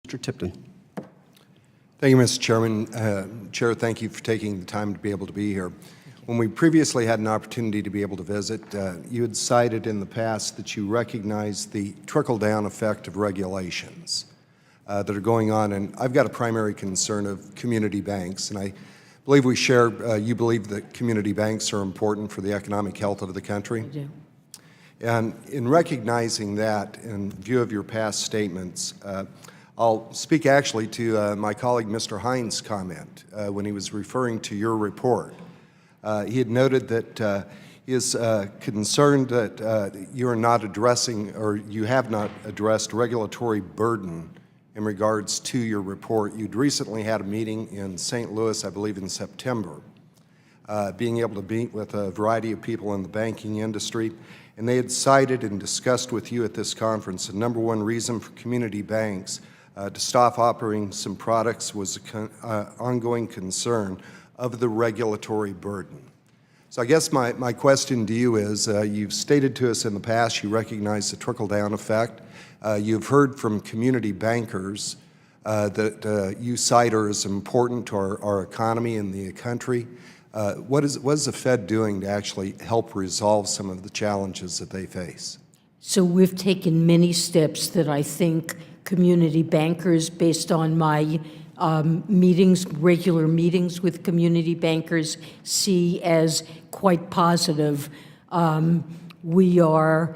Mr. Tipton. Thank you, Mr. Chairman. Chair, thank you for taking the time to be able to be here. When we previously had an opportunity to be able to visit, you had cited in the past that you recognize the trickle-down effect of regulations that are going on, and I've got a primary concern of community banks, and I believe we share, you believe that community banks are important for the economic health of the country. I do. And in recognizing that, in view of your past statements, I'll speak actually to my colleague Mr. Hines' comment when he was referring to your report. He had noted that he is concerned that you are not addressing, or you have not addressed, regulatory burden in regards to your report. You'd recently had a meeting in St. Louis, I believe in September, being able to meet with a variety of people in the banking industry, and they had cited and discussed with you at this conference the number one reason for community banks to stop offering some products was an ongoing concern of the regulatory burden. So I guess my question to you is, you've stated to us in the past you recognize the trickle-down effect. You've heard from community bankers that you cite are as important to our economy and the country. What is the Fed doing to actually help resolve some of the challenges that they face? So we've taken many steps that I think community bankers, based on my regular meetings with community bankers, see as quite positive. We are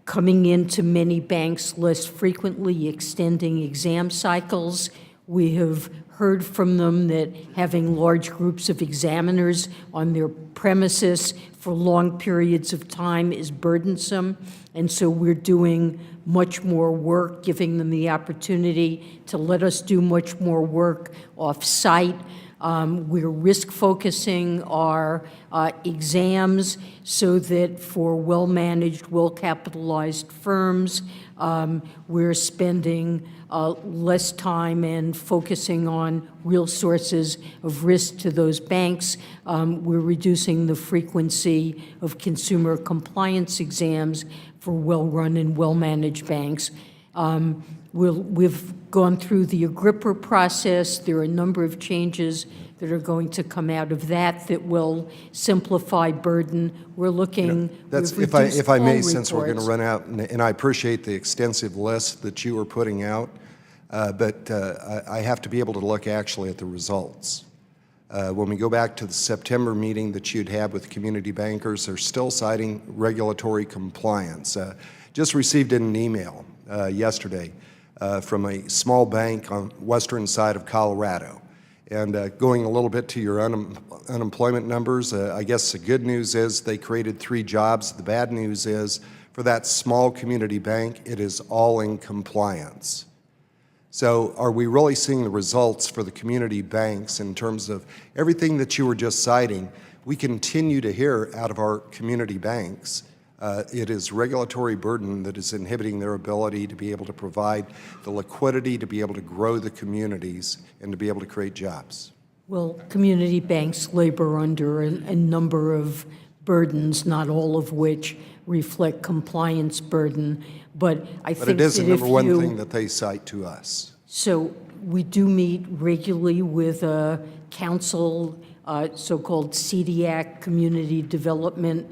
coming into many banks less frequently, extending exam cycles. We have heard from them that having large groups of examiners on their premises for long periods of time is burdensome, and so we're doing much more work, giving them the opportunity to let us do much more work off-site. We're risk-focusing our exams so that for well-managed, well-capitalized firms, we're spending less time and focusing on real sources of risk to those banks. We're reducing the frequency of consumer compliance exams for well-run and well-managed banks. We've gone through the Agrippa process. There are a number of changes that are going to come out of that will simplify burden. We're looking. That's, if I may, since we're going to run out, and I appreciate the extensive list that you are putting out, but I have to be able to look actually at the results. When we go back to the September meeting that you'd had with community bankers, they're still citing regulatory compliance. Just received an email yesterday from a small bank on western side of Colorado. And going a little bit to your unemployment numbers, I guess the good news is they created 3 jobs. The bad news is for that small community bank, it is all in compliance. So are we really seeing the results for the community banks in terms of everything that you were just citing? We continue to hear out of our community banks, it is regulatory burden that is inhibiting their ability to be able to provide the liquidity to be able to grow the communities and to be able to create jobs. Well, community banks labor under a number of burdens, not all of which reflect compliance burden. But I think it is that the number one thing that they cite to us. So we do meet regularly with a council, so-called CDAC, Community Development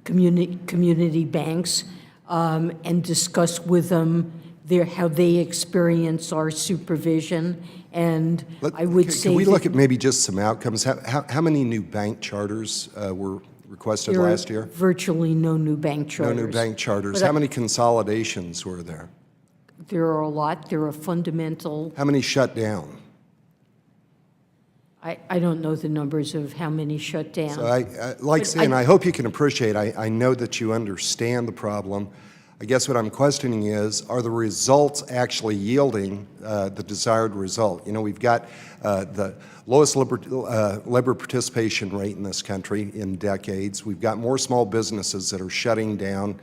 Community Banks, and discuss with them how they experience our supervision. And I would say, can we look at maybe just some outcomes? How many new bank charters were requested last year? Virtually no new bank charters. No new bank charters. How many consolidations were there? There are a lot. There are fundamental. How many shut down? I don't know the numbers of how many shut down. So I hope you can appreciate, I know that you understand the problem. I guess what I'm questioning is, are the results actually yielding the desired result? You know, we've got the lowest labor participation rate in this country in decades. We've got more small businesses that are shutting down.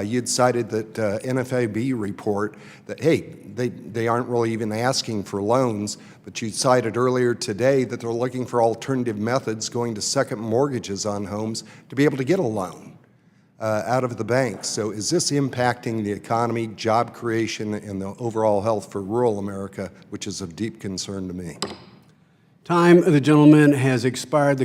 You'd cited that NFIB report that, hey, they aren't really even asking for loans, but you cited earlier today that they're looking for alternative methods, going to second mortgages on homes to be able to get a loan. out of the banks. So is this impacting the economy, job creation, and the overall health for rural America, which is of deep concern to me? Time of the gentleman has expired. The